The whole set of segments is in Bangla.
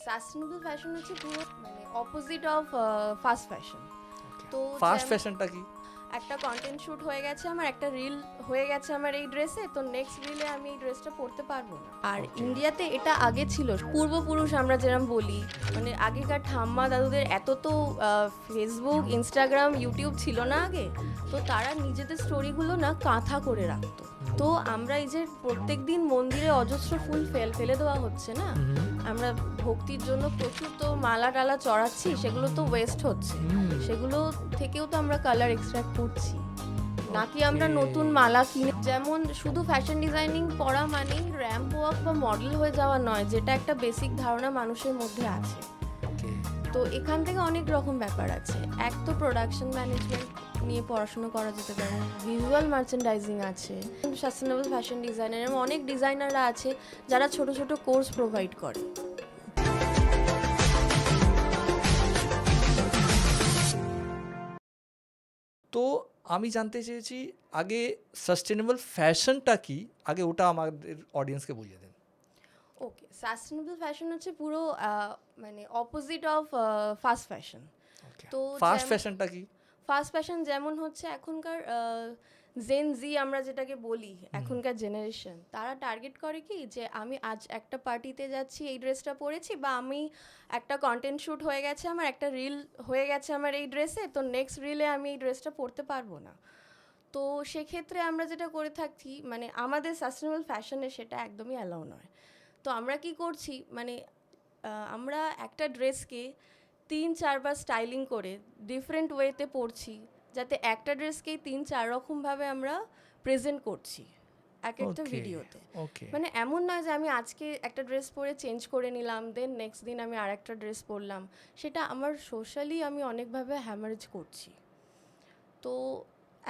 সাস্টেনেবল ফ্যাশন হচ্ছে পুরো মানে অপোজিট অফ ফাস্ট ফ্যাশন। তো ফাস্ট ফ্যাশনটা কি? একটা কন্টেন্ট শুট হয়ে গেছে আমার, একটা রিল হয়ে গেছে আমার এই ড্রেসে, তো নেক্সট রিলে আমি এই ড্রেসটা পরতে পারবো না। আর ইন্ডিয়াতে এটা আগে ছিল, পূর্বপুরুষ আমরা যেরকম বলি, মানে আগেকার ঠাম্মা দাদুদের এত তো ফেসবুক, ইনস্টাগ্রাম, ইউটিউব ছিল না আগে, তো তারা নিজেদের স্টোরিগুলো না কাঁথা করে রাখতো। তো আমরা এই যে প্রত্যেক দিন মন্দিরে অজস্র ফুল ফেলে দেওয়া হচ্ছে না, আমরা ভক্তির জন্য প্রচুর তো মালা টালা চড়াচ্ছি, সেগুলো তো ওয়েস্ট হচ্ছে, সেগুলো থেকেও তো আমরা কালার এক্সট্রাক্ট করছি, নাকি আমরা নতুন মালা কিনে। যেমন শুধু ফ্যাশন ডিজাইনিং পড়া মানেই র্যাম্প ওয়াক বা মডেল হয়ে যাওয়া নয়, যেটা একটা বেসিক ধারণা মানুষের মধ্যে আছে। তো এখান থেকে অনেক রকম ব্যাপার আছে। এক তো প্রোডাকশন ম্যানেজমেন্ট নিয়ে পড়াশোনা করা যেতে পারে, ভিজুয়াল মার্চেন্ডাইজিং আছে, সাস্টেনেবল ফ্যাশন ডিজাইনার, এবং অনেক ডিজাইনাররা আছে যারা ছোট ছোট কোর্স প্রোভাইড করে। তো আমি জানতে চেয়েছি আগে সাস্টেনেবল ফ্যাশনটা কি, আগে ওটা আমাদের অডিয়েন্সকে বুঝিয়ে দেন। ওকে, সাস্টেনেবল ফ্যাশন হচ্ছে পুরো মানে অপোজিট অফ ফাস্ট ফ্যাশন। তো ফাস্ট ফ্যাশনটা কি? ফাস্ট ফ্যাশন যেমন হচ্ছে এখনকার জেন জি আমরা যেটাকে বলি, এখনকার জেনারেশন, তারা টার্গেট করে কি যে আমি আজ একটা পার্টিতে যাচ্ছি এই ড্রেসটা পরেছি, বা আমি একটা কন্টেন্ট শ্যুট হয়ে গেছে আমার, একটা রিল হয়ে গেছে আমার এই ড্রেসে, তো নেক্সট রিলে আমি এই ড্রেসটা পরতে পারবো না। তো সেক্ষেত্রে আমরা যেটা করে থাকি, মানে আমাদের সাস্টেনেবল ফ্যাশনে সেটা একদমই অ্যালাউ নয়। তো আমরা কি করছি, মানে আমরা একটা ড্রেসকে 3-4বার স্টাইলিং করে ডিফারেন্ট ওয়েতে পরছি, যাতে একটা ড্রেসকেই 3-4 রকমভাবে আমরা প্রেজেন্ট করছি এক একটা ভিডিওতে। মানে এমন নয় যে আমি আজকে একটা ড্রেস পরে চেঞ্জ করে নিলাম, দেন নেক্সট দিন আমি আর একটা ড্রেস পরলাম, সেটা আমার সোশ্যালি আমি অনেকভাবে হ্যামারেজ করছি। তো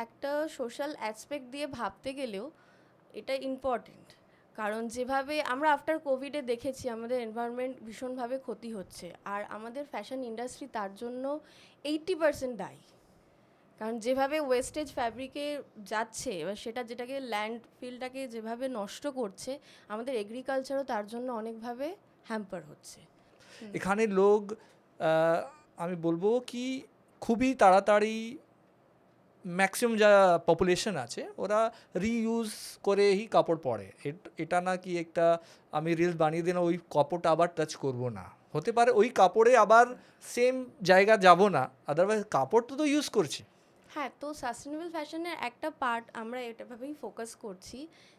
একটা সোশ্যাল অ্যাসপেক্ট দিয়ে ভাবতে গেলেও এটা ইম্পর্টেন্ট, কারণ যেভাবে আমরা আফটার কোভিডে দেখেছি আমাদের এনভায়রনমেন্ট ভীষণভাবে ক্ষতি হচ্ছে, আর আমাদের ফ্যাশন ইন্ডাস্ট্রি তার জন্য 80% দায়ী। কারণ যেভাবে ওয়েস্টেজ ফ্যাব্রিকে যাচ্ছে, এবার সেটা যেটাকে ল্যান্ড ফিল্ডটাকে যেভাবে নষ্ট করছে, আমাদের এগ্রিকালচারও তার জন্য অনেকভাবে হ্যাম্পার হচ্ছে। এখানে লোক আমি বলবো কি খুবই তাড়াতাড়ি ম্যাক্সিমাম যা পপুলেশন আছে ওরা রিইউজ করেই কাপড় পরে। এটা না কি একটা আমি রিলস বানিয়ে দিলাম, ওই কাপড়টা আবার টাচ করব না, হতে পারে ওই কাপড়ে আবার সেম জায়গা যাব না, আদারওয়াইজ কাপড় তো ইউজ করছি। হ্যাঁ, তো সাস্টেনেবল ফ্যাশনের একটা পার্ট আমরা এটাভাবেই ফোকাস করছি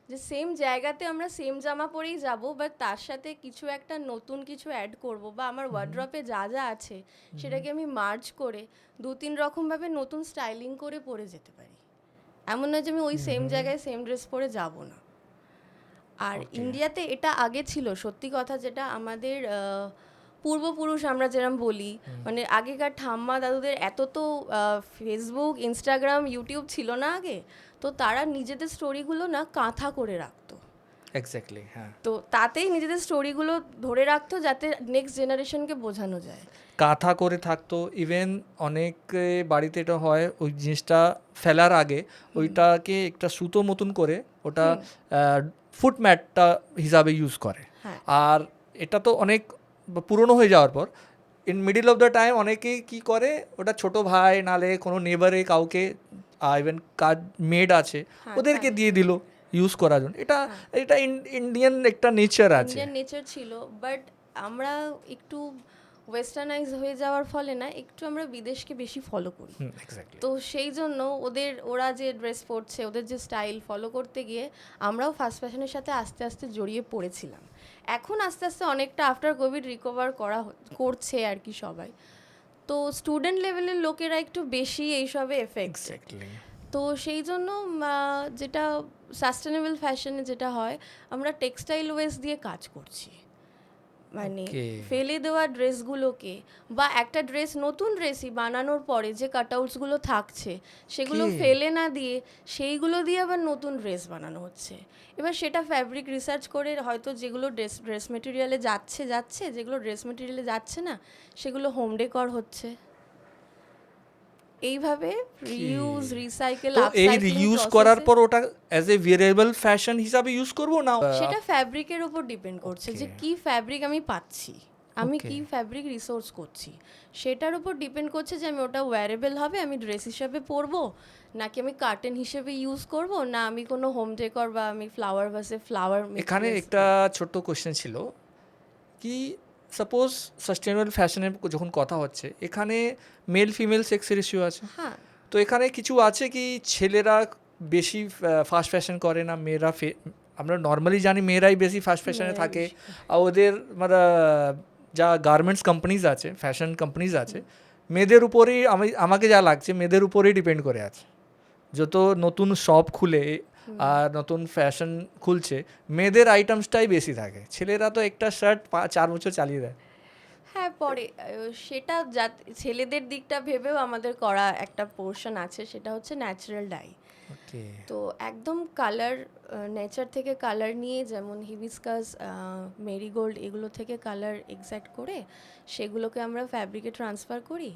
যে সেম জায়গাতে আমরা সেম জামা পরেই যাব, বাট তার সাথে কিছু একটা নতুন কিছু অ্যাড করব, বা আমার ওয়ার্ড্রপে যা যা আছে সেটাকে আমি মার্জ করে 2-3 রকমভাবে নতুন স্টাইলিং করে পরে যেতে পারি। এমন নয় যে আমি ওই সেম জায়গায় সেম ড্রেস পরে যাব না। আর ইন্ডিয়াতে এটা আগে ছিল, সত্যি কথা যেটা, আমাদের পূর্বপুরুষ আমরা যেরকম বলি, মানে আগেকার ঠাম্মা দাদুদের এত তো ফেসবুক, ইনস্টাগ্রাম, ইউটিউব ছিল না আগে, তো তারা নিজেদের স্টোরিগুলো না কাঁথা করে রাখতো। এক্স্যাক্টলি, হ্যাঁ, তো তাতেই নিজেদের স্টোরিগুলো ধরে রাখতো যাতে নেক্সট জেনারেশনকে বোঝানো যায়। কাঁথা করে থাকতো। ইভেন অনেক বাড়িতে এটা হয়, ওই জিনিসটা ফেলার আগে ওইটাকে একটা সুতো মতন করে ওটা ফুটম্যাটটা হিসাবে ইউজ করে। আর এটা তো অনেক পুরনো হয়ে যাওয়ার পর in middle of the time অনেকেই কী করে, ওটা ছোট ভাই নালে কোনো নেবারে কাউকে, ইভেন কাজ মেড আছে ওদেরকে দিয়ে দিল ইউজ করার জন্য। এটা এটা ইন্ডিয়ান একটা নেচার আছে, ইন্ডিয়ান নেচার ছিল, বাট আমরা একটু ওয়েস্টার্নাইজ হয়ে যাওয়ার ফলে না একটু আমরা বিদেশকে বেশি ফলো করি। তো সেই জন্য ওরা যে ড্রেস পরছে, ওদের যে স্টাইল ফলো করতে গিয়ে আমরাও ফাস্ট ফ্যাশনের সাথে আস্তে আস্তে জড়িয়ে পড়েছিলাম। এখন আস্তে আস্তে অনেকটা আফটার কোভিড রিকভার করছে আর কি সবাই। তো স্টুডেন্ট লেভেলের লোকেরা একটু বেশি এইসবে এফেক্টেড। তো সেই জন্য যেটা সাস্টেনেবল ফ্যাশনে যেটা হয়, আমরা টেক্সটাইল ওয়েস্ট দিয়ে কাজ করছি, মানে ফেলে দেওয়া ড্রেসগুলোকে, বা একটা ড্রেস নতুন ড্রেসই বানানোর পরে যে কাটআউটসগুলো থাকছে সেগুলো ফেলে না দিয়ে সেইগুলো দিয়ে আবার নতুন ড্রেস বানানো হচ্ছে। এবার সেটা ফ্যাব্রিক রিসার্চ করে হয়তো যেগুলো ড্রেস মেটেরিয়ালে যাচ্ছে, যেগুলো ড্রেস মেটেরিয়ালে যাচ্ছে না সেগুলো হোম ডেকর হচ্ছে। এইভাবে রিইউজ, রিসাইকেল, এই রিইউজ করার পর ওটা অ্যাজ এ ওয়্যারেবল ফ্যাশন হিসাবে ইউজ করব না, সেটা ফ্যাব্রিকের উপর ডিপেন্ড করছে যে কি ফ্যাব্রিক আমি পাচ্ছি। আমি Okay. কি ফ্যাব্রিক রিসোর্স করছি সেটার উপর ডিপেন্ড করছে যে আমি ওটা ওয়্যারেবল হবে, আমি ড্রেস হিসেবে পরবো, নাকি আমি কার্টেন হিসেবে ইউজ করব, না আমি কোনো হোম ডেকর বা আমি ফ্লাওয়ার ভাসে ফ্লাওয়ার এখানে একটা ছোট্ট কোশ্চেন ছিল কি, সাপোজ সাস্টেনেবল ফ্যাশনের যখন কথা হচ্ছে, এখানে মেল ফিমেল সেক্সের ইস্যু আছে, হ্যাঁ তো এখানে কিছু আছে কি ছেলেরা বেশি ফাস্ট ফ্যাশন করে না মেয়েরা আমরা নর্মালি জানি মেয়েরাই বেশি ফাস্ট ফ্যাশনে মেয়েরাই থাকে, বেশি আর ওদের মানে যা গার্মেন্টস কোম্পানিজ আছে, ফ্যাশন কোম্পানিজ আছে, মেয়েদের উপরেই আমাকে যা লাগছে মেয়েদের উপরেই ডিপেন্ড করে আছে। যত নতুন শপ খুলে আর নতুন ফ্যাশন খুলছে, মেয়েদের আইটেমসটাই বেশি থাকে, ছেলেরা তো একটা শার্ট 4 বছর চালিয়ে দেয়। হ্যাঁ পরে সেটা ছেলেদের দিকটা ভেবেও আমাদের করা একটা পোর্শন আছে, সেটা হচ্ছে ন্যাচারাল ডাই। ওকে, তো একদম কালার নেচার থেকে কালার নিয়ে, যেমন হিবিস্কাস, মেরিগোল্ড, এগুলো থেকে কালার এক্সাক্ট করে সেগুলোকে আমরা ফ্যাব্রিকে ট্রান্সফার করি,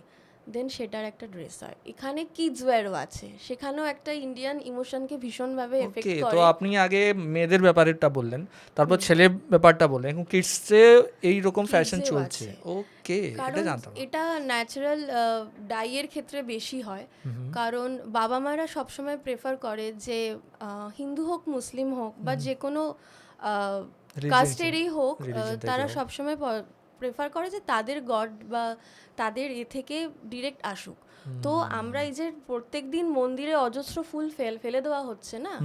দেন সেটার একটা ড্রেস হয়। এখানে কিডস ওয়্যারও আছে, সেখানেও একটা ইন্ডিয়ান ইমোশনকে ভীষণভাবে এফেক্ট ওকে। তো করে। আপনি আগে মেয়েদের ব্যাপারেরটা বললেন, তারপর ছেলে ব্যাপারটা বললেন, এখন কিডসে এই রকম ফ্যাশন Kids-এও চলছে। আছে। ওকে, এটা কারণ জানতাম না। এটা ন্যাচারাল ডাইয়ের ক্ষেত্রে বেশি হয়, কারণ বাবা মারা সবসময় প্রেফার করে যে হিন্দু হোক মুসলিম হোক বা যে কোনো কাস্টেরই হোক, religion থেকে তারা হোক। সবসময় প্রেফার করে যে তাদের গড বা তাদের থেকে ডিরেক্ট আসুক। তো আমরা এই যে প্রত্যেক দিন মন্দিরে অজস্র ফুল ফেলে দেওয়া হচ্ছে না,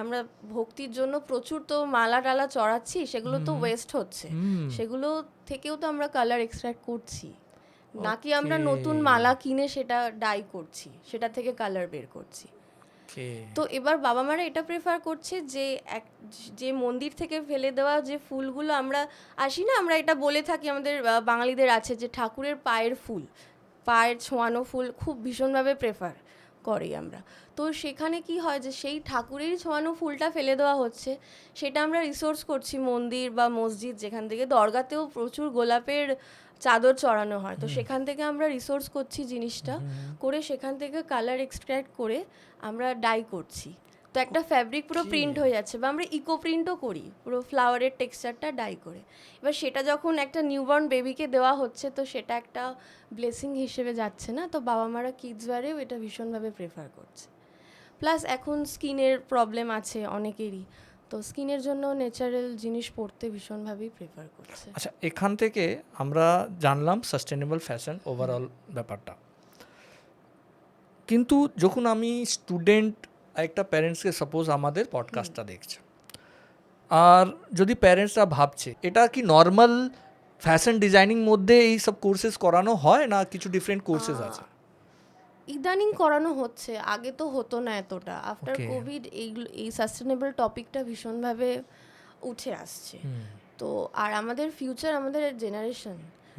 আমরা ভক্তির জন্য প্রচুর তো মালা টালা চড়াচ্ছি, সেগুলো তো ওয়েস্ট হচ্ছে, সেগুলো থেকেও তো আমরা কালার এক্সট্রাক্ট করছি, নাকি আমরা নতুন মালা কিনে সেটা ডাই করছি, সেটা থেকে কালার বের করছি। তো এবার বাবা মারা এটা প্রেফার করছে যে যে মন্দির থেকে ফেলে দেওয়া যে ফুলগুলো আমরা আসি না, আমরা এটা বলে থাকি, আমাদের বাঙালিদের আছে যে ঠাকুরের পায়ের ফুল, পায়ের ছোঁয়ানো ফুল খুব ভীষণভাবে প্রেফার করি আমরা। তো সেখানে কি হয় যে সেই ঠাকুরেরই ছোঁয়ানো ফুলটা ফেলে দেওয়া হচ্ছে, সেটা আমরা রিসোর্স করছি মন্দির বা মসজিদ, যেখান থেকে দরগাতেও প্রচুর গোলাপের চাদর চড়ানো হয়, তো সেখান থেকে আমরা রিসোর্স করছি জিনিসটা, করে সেখান থেকে কালার এক্সট্র্যাক্ট করে আমরা ডাই করছি। তো একটা ফ্যাব্রিক পুরো প্রিন্ট হয়ে যাচ্ছে, বা আমরা ইকো প্রিন্টও করি পুরো ফ্লাওয়ারের টেক্সচারটা ডাই করে। এবার সেটা যখন একটা নিউবর্ন বেবিকে দেওয়া হচ্ছে, তো সেটা একটা ব্লেসিং হিসেবে যাচ্ছে না, তো বাবা মারা কিডস ওয়্যারেও এটা ভীষণভাবে প্রেফার করছে। প্লাস এখন স্কিনের প্রবলেম আছে অনেকেরই, তো স্কিনের জন্য ন্যাচারাল জিনিস পরতে ভীষণভাবেই প্রেফার করছে। আচ্ছা, এখান থেকে আমরা জানলাম সাস্টেনেবল ফ্যাশন ওভারঅল ব্যাপারটা, কিন্তু যখন আমি স্টুডেন্ট, একটা প্যারেন্টসকে সাপোজ আমাদের পডকাস্টটা দেখছে, আর যদি প্যারেন্টসরা ভাবছে এটা কি নর্মাল ফ্যাশন ডিজাইনিং মধ্যে এই সব কোর্সেস করানো হয় না কিছু ডিফারেন্ট কোর্সেস আছে? ইদানিং করানো হচ্ছে, আগে তো হতো না এতটা। After Okay. কোভিড এই সাস্টেনেবল টপিকটা ভীষণভাবে উঠে আসছে। তো আর আমাদের ফিউচার, আমাদের জেনারেশন,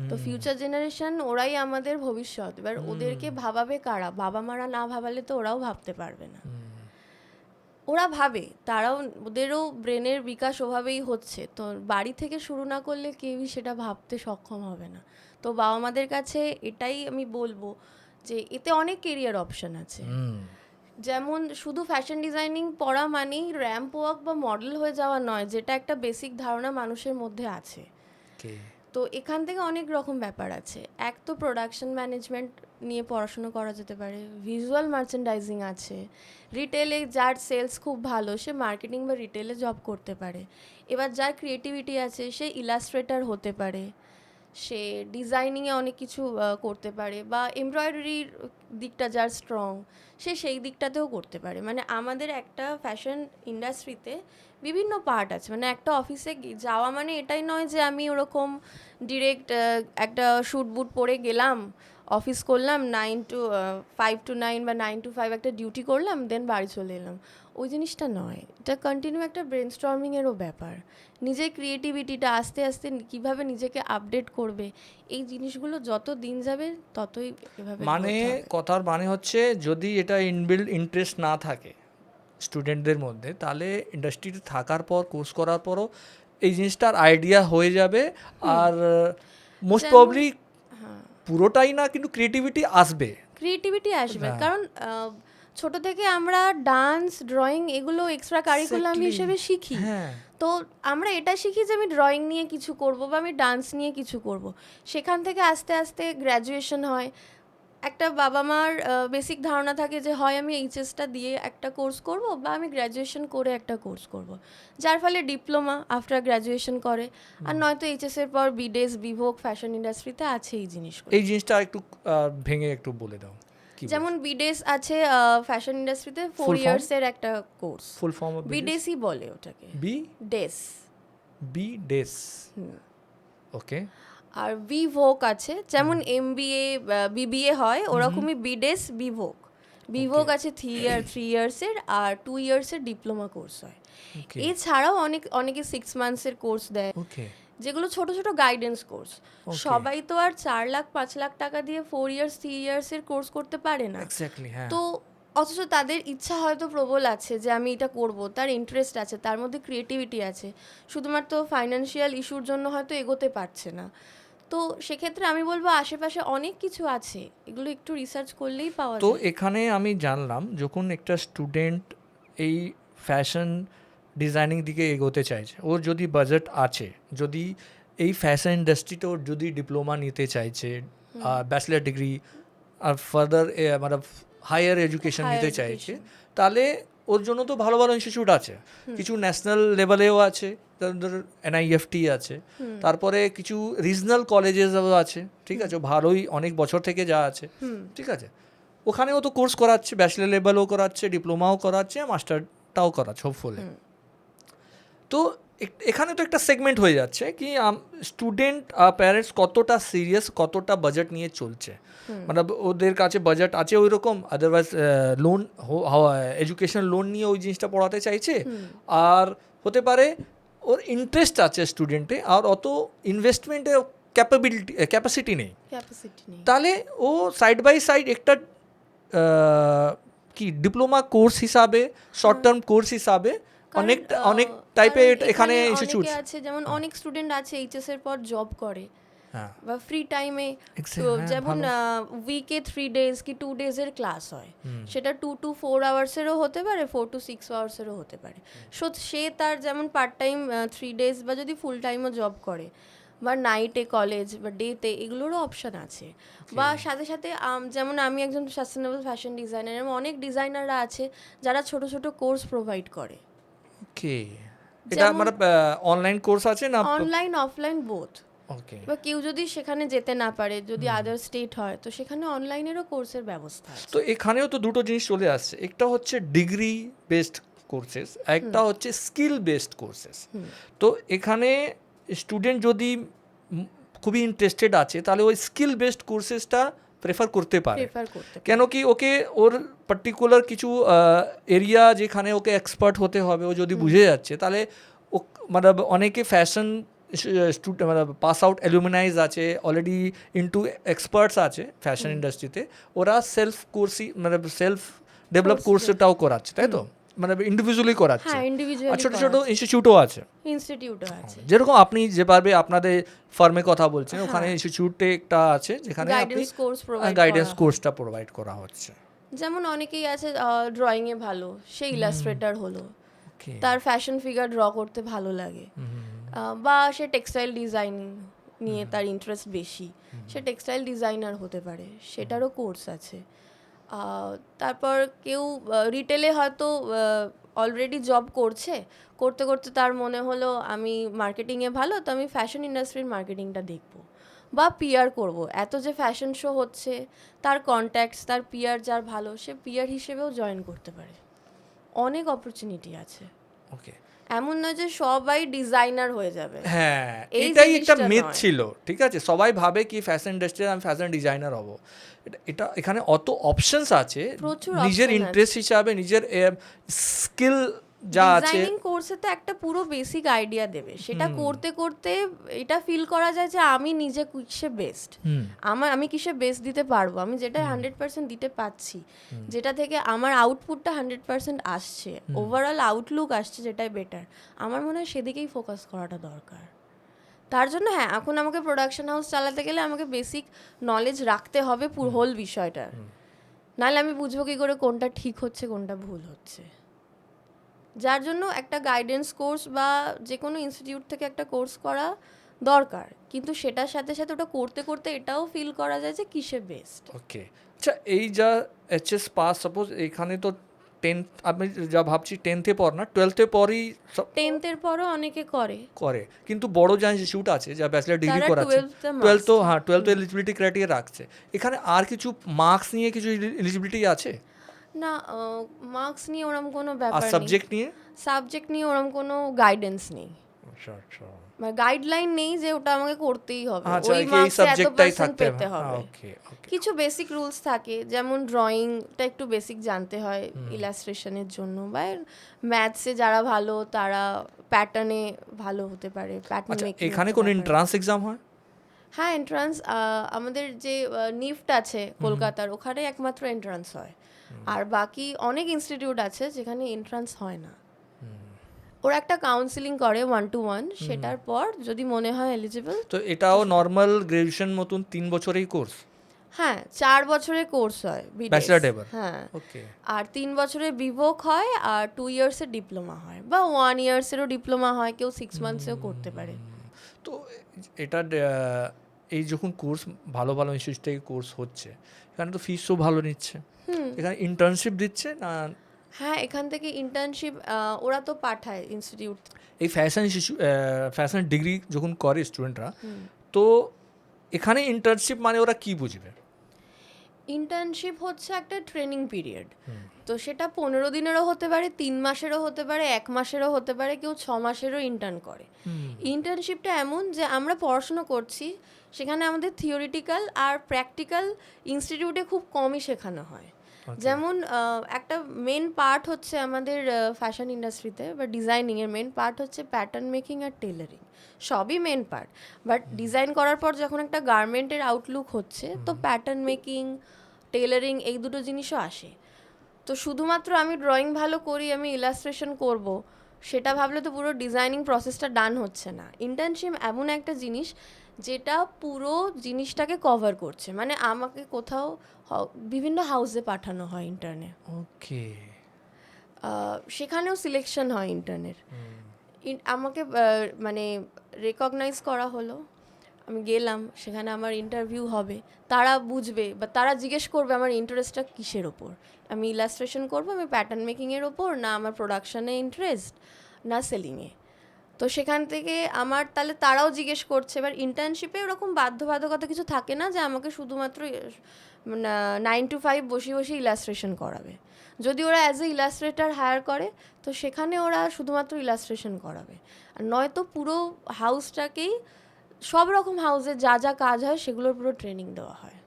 তো ফিউচার জেনারেশন ওরাই আমাদের ভবিষ্যৎ। এবার ওদেরকে ভাবাবে কারা? বাবা মারা না ভাবালে তো ওরাও ভাবতে পারবে না। ওরা ভাবে, তারাও, ওদেরও ব্রেনের বিকাশ ওভাবেই হচ্ছে, তো বাড়ি থেকে শুরু না করলে কেউই সেটা ভাবতে সক্ষম হবে না। তো বাবা মাদের কাছে এটাই আমি বলবো যে এতে অনেক কেরিয়ার অপশন আছে। যেমন শুধু ফ্যাশন ডিজাইনিং পড়া মানেই র্যাম্প ওয়াক বা মডেল হয়ে যাওয়া নয়, যেটা একটা বেসিক ধারণা মানুষের মধ্যে আছে। তো এখান থেকে অনেক রকম ব্যাপার আছে। এক তো প্রোডাকশন ম্যানেজমেন্ট নিয়ে পড়াশোনা করা যেতে পারে, ভিজুয়াল মার্চেন্ডাইজিং আছে, রিটেলে যার সেলস খুব ভালো সে মার্কেটিং বা রিটেলে জব করতে পারে। এবার যার ক্রিয়েটিভিটি আছে সে ইলাস্ট্রেটার হতে পারে, সে ডিজাইনিংয়ে অনেক কিছু করতে পারে, বা এমব্রয়ডারির দিকটা যার স্ট্রং সে সেই দিকটাতেও করতে পারে। মানে আমাদের একটা ফ্যাশন ইন্ডাস্ট্রিতে বিভিন্ন পার্ট আছে, মানে একটা অফিসে যাওয়া মানে এটাই নয় যে আমি ওরকম ডিরেক্ট একটা স্যুট বুট পরে গেলাম, অফিস করলাম 5 to 9 বা 9 to 5 একটা ডিউটি করলাম, দেন বাড়ি চলে এলাম, ওই জিনিসটা নয়। এটা কন্টিনিউ একটা ব্রেনস্টর্মিংয়েরও ব্যাপার, নিজের ক্রিয়েটিভিটিটা আস্তে আস্তে কীভাবে নিজেকে আপডেট করবে, এই জিনিসগুলো যত দিন যাবে ততই এভাবে মানে কথার মানে হচ্ছে যদি এটা ইনবিল্ড ইন্টারেস্ট না থাকে স্টুডেন্টদের মধ্যে, তাহলে ইন্ডাস্ট্রিতে থাকার পর, কোর্স করার পরও এই জিনিসটার আইডিয়া হয়ে যাবে, আর মোস্ট প্রবলি পুরোটাই না কিন্তু ক্রিয়েটিভিটি আসবে। কারণ ছোট থেকে আমরা ডান্স, ড্রয়িং এগুলো এক্সট্রা কারিকুলাম Exactly. হিসেবে শিখি। হ্যাঁ তো আমরা এটা শিখি যে আমি ড্রয়িং নিয়ে কিছু করব বা আমি ডান্স নিয়ে কিছু করব। সেখান থেকে আস্তে আস্তে গ্র্যাজুয়েশন হয়। একটা বাবা মার বেসিক ধারণা থাকে যে হয় আমি এইচএসটা দিয়ে একটা কোর্স করব বা আমি গ্র্যাজুয়েশন করে একটা কোর্স করব, যার ফলে ডিপ্লোমা আফটার গ্র্যাজুয়েশন করে। আর নয়তো এইচএসের পর বিডেস, বিভোগ, ফ্যাশন ইন্ডাস্ট্রিতে আছে এই জিনিসগুলো। এই জিনিসটা একটু ভেঙে একটু বলে দাও কি যেমন বিডেস আছে ফ্যাশন ইন্ডাস্ট্রিতে 4 Full form? ইয়ার্সের একটা কোর্স। ফুল ফর্ম অফ বিডেসই বলে ওটাকে, বি ডেস। বি ডেস ওকে আর বিভোগ আছে, যেমন এমবিএ, বিবিএ হয় ওরকমই বিডেস, বিভোগ। বিভোগ আছে 3 ইয়ার্সের, আর 2 ইয়ার্সের ডিপ্লোমা কোর্স হয়। ওকে এছাড়াও অনেকে 6 মান্থসের কোর্স দেয়, ওকে যেগুলো ছোট ছোট গাইডেন্স কোর্স। সবাই তো আর 4 লাখ 5 লাখ টাকা দিয়ে 4 ইয়ার্স 3 ইয়ার্সের কোর্স করতে পারে না। এক্স্যাক্টলি হ্যাঁ তো অথচ তাদের ইচ্ছা হয়তো প্রবল আছে যে আমি এটা করব, তার ইন্টারেস্ট আছে, তার মধ্যে ক্রিয়েটিভিটি আছে, শুধুমাত্র ফাইন্যান্সিয়াল ইস্যুর জন্য হয়তো এগোতে পারছে না। তো সেক্ষেত্রে আমি বলবো আশেপাশে অনেক কিছু আছে, এগুলো একটু রিসার্চ করলেই পাওয়া তো যায়। এখানে আমি জানলাম যখন একটা স্টুডেন্ট এই ফ্যাশন ডিজাইনিং দিকে এগোতে চাইছে, ওর যদি বাজেট আছে, যদি এই ফ্যাশন ইন্ডাস্ট্রিতে ওর যদি ডিপ্লোমা নিতে চাইছে, ব্যাচেলার ডিগ্রি আর ফার্দার মানে হায়ার এডুকেশন Higher নিতে education. চাইছে, তাহলে ওর জন্য তো ভালো ভালো ইনস্টিটিউট আছে, কিছু ন্যাশনাল লেভেলেও আছে, ধর এনআইএফটি আছে, তারপরে কিছু রিজনাল কলেজেসও আছে, ঠিক আছে, ভালোই অনেক বছর থেকে যা আছে, ঠিক আছে, ওখানেও তো কোর্স করাচ্ছে, ব্যাচেলার লেভেলও করাচ্ছে, ডিপ্লোমাও করাচ্ছে, মাস্টারটাও করাচ্ছে হোপফুলি। তো এখানে তো একটা সেগমেন্ট হয়ে যাচ্ছে কি স্টুডেন্ট প্যারেন্টস কতটা সিরিয়াস, কতটা বাজেট নিয়ে চলছে, মানে ওদের কাছে বাজেট আছে ওই রকম, আদারওয়াইজ লোন এডুকেশন লোন নিয়ে ওই জিনিসটা পড়াতে চাইছে, আর হতে পারে ওর ইন্টারেস্ট আছে স্টুডেন্টে, আর অত ইনভেস্টমেন্টের ক্যাপাসিটি নেই, ক্যাপাসিটি নেই। তাহলে ও সাইড বাই সাইড একটা কি ডিপ্লোমা কোর্স হিসাবে, শর্ট টার্ম কোর্স হিসাবে অনেক অনেক টাইপের এখানে ইনস্টিটিউট আছে, যেমন অনেক স্টুডেন্ট আছে এইচএস এর পর জব করে হ্যাঁ বা ফ্রি টাইমে, হ্যাঁ, যেমন উইকে 3 ডেজ কি 2 ডেজের ক্লাস হয়, সেটা 2 to 4 আওয়ার্সেরও হতে পারে, 4 to 6 আওয়ার্সেরও হতে পারে। সে তার যেমন পার্ট টাইম 3 ডেজ বা যদি ফুল টাইমও জব করে, বা নাইটে কলেজ বা ডেতে, এগুলোরও অপশান আছে। বা সাথে সাথে যেমন আমি একজন সাস্টেনেবল ফ্যাশন ডিজাইনার, এবং অনেক ডিজাইনাররা আছে যারা ছোট ছোট কোর্স প্রোভাইড করে। ওকে, এটা মানে অনলাইন কোর্স আছে না অনলাইন অফলাইন বোথ। ওকে, বা কেউ যদি সেখানে যেতে না পারে, যদি আদার স্টেট হয়, তো সেখানে অনলাইনেরও কোর্সের ব্যবস্থা আছে। তো এখানেও তো দুটো জিনিস চলে আসছে, একটা হচ্ছে ডিগ্রি বেসড কোর্সেস, একটা হচ্ছে স্কিল বেসড কোর্সেস। তো এখানে স্টুডেন্ট যদি খুবই ইন্টারেস্টেড আছে, তাহলে ওই স্কিল বেসড কোর্সেসটা প্রেফার করতে পারে, কেন কি ওকে ওর পার্টিকুলার কিছু এরিয়া যেখানে ওকে এক্সপার্ট হতে হবে, ও যদি বুঝে যাচ্ছে, তাহলে ও মানে অনেকে ফ্যাশন মানে পাস আউট অ্যালুমিনাইজ আছে, অলরেডি ইনটু এক্সপার্টস আছে ফ্যাশন ইন্ডাস্ট্রিতে, ওরা সেলফ কোর্সই মানে সেলফ ডেভেলপ কোর্সটাও করাচ্ছে, তাই তো, মানে ইন্ডিভিজুয়ালি করাচ্ছে, হ্যাঁ, আর ছোটো ছোটো ইনস্টিটিউটও আছে, ইনস্টিটিউটও আছে, যেরকম আপনি যেভাবে আপনাদের ফার্মে কথা বলছেন, ওখানে ইনস্টিটিউটে একটা আছে যেখানে আপনি গাইডেন্স কোর্সটা প্রোভাইড করা হচ্ছে। যেমন অনেকেই আছে ড্রয়িংয়ে ভালো, সে ইলাস্ট্রেটর হলো, তার ফ্যাশন ফিগার ড্র করতে ভালো লাগে, বা সে টেক্সটাইল ডিজাইনিং নিয়ে তার ইন্টারেস্ট বেশি, সে টেক্সটাইল ডিজাইনার হতে পারে, সেটারও কোর্স আছে। তারপর কেউ রিটেলে হয়তো অলরেডি জব করছে, করতে করতে তার মনে হলো আমি মার্কেটিংয়ে ভালো, তো আমি ফ্যাশন ইন্ডাস্ট্রির মার্কেটিংটা দেখবো বা পিআর করব। এত যে ফ্যাশন শো হচ্ছে, তার কন্ট্যাক্টস, তার পিআর যার ভালো, সে পিআর হিসেবেও জয়েন করতে পারে, অনেক অপরচুনিটি আছে। ওকে, এমন নয় যে সবাই ডিজাইনার হয়ে যাবে। হ্যাঁ, এটাই একটা মিথ ছিল, ঠিক আছে, সবাই ভাবে কি ফ্যাশন ইন্ডাস্ট্রি আমি ফ্যাশন ডিজাইনার হব, এটা এখানে অত অপশনস আছে, নিজের ইন্টারেস্ট হিসাবে, নিজের স্কিল যা আছে। ডিজাইনিং কোর্সে তো একটা পুরো বেসিক আইডিয়া দেবে, সেটা করতে করতে এটা ফিল করা যায় যে আমি নিজে কিসে বেস্ট, আমি কিসে বেস্ট দিতে পারবো, আমি যেটা 100% দিতে পারছি, যেটা থেকে আমার আউটপুটটা 100% আসছে, ওভারঅল আউটলুক আসছে যেটাই বেটার, আমার মনে হয় সেদিকেই ফোকাস করাটা দরকার। তার জন্য হ্যাঁ, এখন আমাকে প্রোডাকশন হাউস চালাতে গেলে আমাকে বেসিক নলেজ রাখতে হবে পুরো হোল বিষয়টার, নাহলে আমি বুঝবো কি করে কোনটা ঠিক হচ্ছে কোনটা ভুল হচ্ছে। যার জন্য একটা গাইডেন্স কোর্স বা যে কোনো ইনস্টিটিউট থেকে একটা কোর্স করা দরকার, কিন্তু সেটার সাথে সাথে ওটা করতে করতে এটাও ফিল করা যায় যে কিসে বেস্ট। ওকে, আচ্ছা এই যা এইচএস পাস, সাপোজ এখানে তো 10 আমি যা ভাবছি 10th পর না 12th পরই 10th পরও অনেকে করে, কিন্তু বড় যা ইনস্টিটিউট আছে যা ব্যাচেলার ডিগ্রি তারা করাচ্ছে 12th 12 হ্যাঁ 12 এলিজিবিলিটি ক্রাইটেরিয়া রাখছে। এখানে আর কিছু মার্কস নিয়ে কিছু এলিজিবিলিটি আছে? না, মার্কস নিয়ে ওরম কোনো আর ব্যাপার নেই, সাবজেক্ট নিয়ে? সাবজেক্ট নিয়ে ওরম কোনো গাইডেন্স নেই, আচ্ছা আচ্ছা, মানে গাইডলাইন নেই যে ওটা আমাকে করতেই হবে, আচ্ছা ওই এই মার্কসে এত সাবজেক্টটাই পার্সেন্ট থাকতে পেতে হবে। ওকে ওকে, কিছু বেসিক রুলস থাকে, যেমন ড্রয়িংটা একটু বেসিক জানতে হয় ইলাস্ট্রেশনের জন্য, বা ম্যাথসে যারা ভালো তারা প্যাটার্নে ভালো হতে পারে, প্যাটার্ন আচ্ছা মেকিং। এখানে কোন এন্ট্রান্স এক্সাম হয়? হ্যাঁ, এন্ট্রান্স আমাদের যে নিফট আছে কলকাতার, ওখানে একমাত্র এন্ট্রান্স হয়, আর বাকি অনেক ইনস্টিটিউট আছে যেখানে এন্ট্রান্স হয় না। ওরা একটা কাউন্সিলিং করে 1-to-1, সেটার পর যদি মনে হয় এলিজিবল। তো এটাও নর্মাল গ্রাজুয়েশন মতন 3 বছরেই কোর্স? হ্যাঁ, 4 বছরের কোর্স হয় ব্যাচেলার ডেবার। হ্যাঁ, ওকে, আর 3 বছরের বিভোগ হয়, আর 2 ইয়ার্সের ডিপ্লোমা হয়, বা 1 ইয়ার্সেরও ডিপ্লোমা হয়, কেউ 6 মান্থসেও করতে পারে। তো এটা এই যখন কোর্স ভালো ভালো ইনস্টিটিউট থেকে কোর্স হচ্ছে, এখানে তো ফিসও ভালো নিচ্ছে, এখানে ইন্টার্নশিপ দিচ্ছে না? হ্যাঁ, এখান থেকে ইন্টার্নশিপ ওরা তো পাঠায় ইনস্টিটিউট। এই ফ্যাশন ডিগ্রি যখন করে স্টুডেন্টরা, তো এখানে ইন্টার্নশিপ মানে ওরা কি বুঝবে? ইন্টার্নশিপ হচ্ছে একটা ট্রেনিং পিরিয়ড, তো সেটা 15 দিনেরও হতে পারে, 3 মাসেরও হতে পারে, 1 মাসেরও হতে পারে, কেউ 6 মাসেরও ইন্টার্ন করে। ইন্টার্নশিপটা এমন যে আমরা পড়াশোনা করছি, সেখানে আমাদের থিওরিটিক্যাল আর প্র্যাকটিক্যাল ইনস্টিটিউটে খুব কমই শেখানো হয়। যেমন একটা মেন পার্ট হচ্ছে আমাদের ফ্যাশন ইন্ডাস্ট্রিতে বা ডিজাইনিংয়ের মেন পার্ট হচ্ছে প্যাটার্ন মেকিং আর টেলারিং, সবই মেন পার্ট। বাট ডিজাইন করার পর যখন একটা গার্মেন্টের আউটলুক হচ্ছে, তো প্যাটার্ন মেকিং, টেলারিং এই দুটো জিনিসও আসে। তো শুধুমাত্র আমি ড্রয়িং ভালো করি, আমি ইলাস্ট্রেশন করব, সেটা ভাবলে তো পুরো ডিজাইনিং প্রসেসটা ডান হচ্ছে না। ইন্টার্নশিপ এমন একটা জিনিস যেটা পুরো জিনিসটাকে কভার করছে, মানে আমাকে কোথাও বিভিন্ন হাউসে পাঠানো হয় ইন্টার্নে। ওকে, সেখানেও সিলেকশন হয় ইন্টার্নের। আমাকে মানে রেকগনাইজ করা হলো, আমি গেলাম, সেখানে আমার ইন্টারভিউ হবে, তারা বুঝবে বা তারা জিজ্ঞেস করবে আমার ইন্টারেস্টটা কিসের ওপর, আমি ইলাস্ট্রেশন করবো, আমি প্যাটার্ন মেকিংয়ের ওপর, না আমার প্রোডাকশানে ইন্টারেস্ট, না সেলিংয়ে। তো সেখান থেকে আমার তাহলে তারাও জিজ্ঞেস করছে। এবার ইন্টার্নশিপে ওরকম বাধ্যবাধকতা কিছু থাকে না যে আমাকে শুধুমাত্র 9 to 5 বসে বসে ইলাস্ট্রেশন করাবে। যদি ওরা অ্যাজ এ ইলাস্ট্রেটার হায়ার করে, তো সেখানে ওরা শুধুমাত্র ইলাস্ট্রেশন করাবে, আর নয়তো পুরো হাউসটাকেই, সব রকম হাউসে যা যা কাজ হয় সেগুলোর পুরো ট্রেনিং দেওয়া হয়।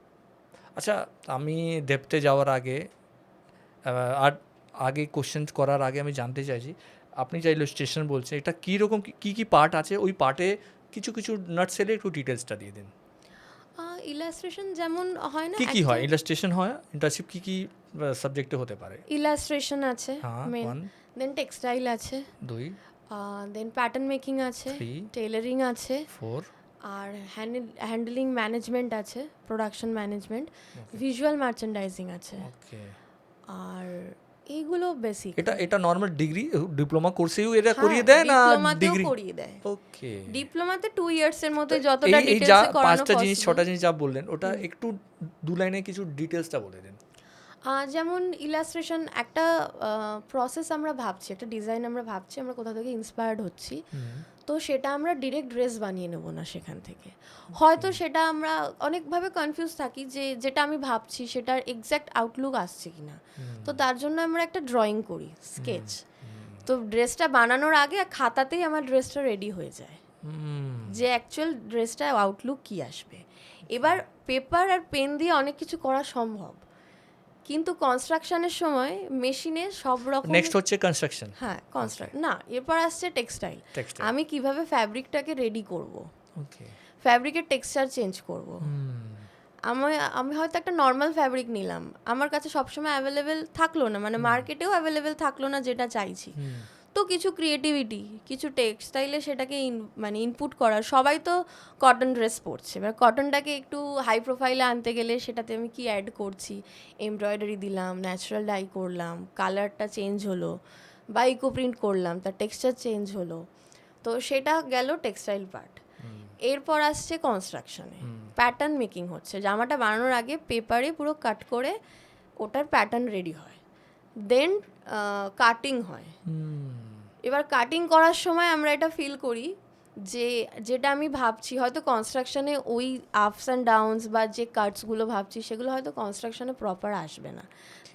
আচ্ছা আমি ডেপথে যাওয়ার আগে আর আগে কোশ্চেন করার আগে আমি জানতে চাইছি, আপনি যা ইলাস্ট্রেশন বলছেন এটা কী রকম কী পার্ট আছে, ওই পার্টে কিছু কিছু নাটসেলে একটু ডিটেলসটা দিয়ে দিন। ইলাস্ট্রেশন যেমন হয় না, কি হয় ইলাস্ট্রেশন হয়, ইন্টার্নশিপ কি সাবজেক্টে হতে পারে? ইলাস্ট্রেশন আছে হ্যাঁ, মেন, দেন টেক্সটাইল আছে 2, দেন প্যাটার্ন মেকিং আছে, 3, টেলারিং আছে, 4, আর হ্যান্ডলিং ম্যানেজমেন্ট আছে, প্রোডাকশন ম্যানেজমেন্ট, ভিজুয়াল মার্চেন্ডাইজিং আছে। ওকে, আর এইগুলো বেসিক। এটা নর্মাল ডিগ্রি ডিপ্লোমা কোর্সেও এরা করিয়ে দেয় না ডিগ্রি? করিয়ে দেয়। ওকে, ডিপ্লোমাতে 2 ইয়ার্সের মধ্যে যতটা এই যা ডিটেইলসে করানো 5টা জিনিস possible। 6টা জিনিস যা বললেন ওটা একটু 2 লাইনে কিছু ডিটেলসটা বলে দিন। যেমন ইলাস্ট্রেশন একটা প্রসেস, আমরা ভাবছি একটা ডিজাইন, আমরা ভাবছি আমরা কোথা থেকে ইন্সপায়ার্ড হচ্ছি, তো সেটা আমরা ডিরেক্ট ড্রেস বানিয়ে নেবো না সেখান থেকে। হয়তো সেটা আমরা অনেকভাবে কনফিউজ থাকি যে যেটা আমি ভাবছি সেটার এক্স্যাক্ট আউটলুক আসছে কিনা, তো তার জন্য আমরা একটা ড্রয়িং করি, স্কেচ। তো ড্রেসটা বানানোর আগে খাতাতেই আমার ড্রেসটা রেডি হয়ে যায়, যে অ্যাকচুয়াল ড্রেসটা আউটলুক কি আসবে। এবার পেপার আর পেন দিয়ে অনেক কিছু করা সম্ভব, কিন্তু কনস্ট্রাকশনের সময় মেশিনে সব রকম। নেক্সট হচ্ছে কনস্ট্রাকশন। হ্যাঁ, না, এরপর আসছে টেক্সটাইল। আমি কিভাবে ফ্যাব্রিকটাকে রেডি করব, ওকে, ফ্যাব্রিকের টেক্সচার চেঞ্জ করব। আমি হয়তো একটা নর্মাল ফ্যাব্রিক নিলাম, আমার কাছে সবসময় অ্যাভেলেবেল থাকলো না, মানে মার্কেটেও অ্যাভেলেবেল থাকলো না যেটা চাইছি, তো কিছু ক্রিয়েটিভিটি, কিছু টেক্সটাইলে সেটাকে মানে ইনপুট করা। সবাই তো কটন ড্রেস পরছে, এবার কটনটাকে একটু হাই প্রোফাইলে আনতে গেলে সেটাতে আমি কি অ্যাড করছি, এমব্রয়ডারি দিলাম, ন্যাচারাল ডাই করলাম, কালারটা চেঞ্জ হলো, বা ইকো প্রিন্ট করলাম, তার টেক্সচার চেঞ্জ হলো। তো সেটা গেল টেক্সটাইল পার্ট। এরপর আসছে কনস্ট্রাকশনে, প্যাটার্ন মেকিং হচ্ছে। জামাটা বানানোর আগে পেপারে পুরো কাট করে ওটার প্যাটার্ন রেডি হয়, দেন কাটিং হয়। এবার কাটিং করার সময় আমরা এটা ফিল করি যে যেটা আমি ভাবছি হয়তো কনস্ট্রাকশনে ওই আপস অ্যান্ড ডাউনস বা যে কাটসগুলো ভাবছি সেগুলো হয়তো কনস্ট্রাকশনে প্রপার আসবে না।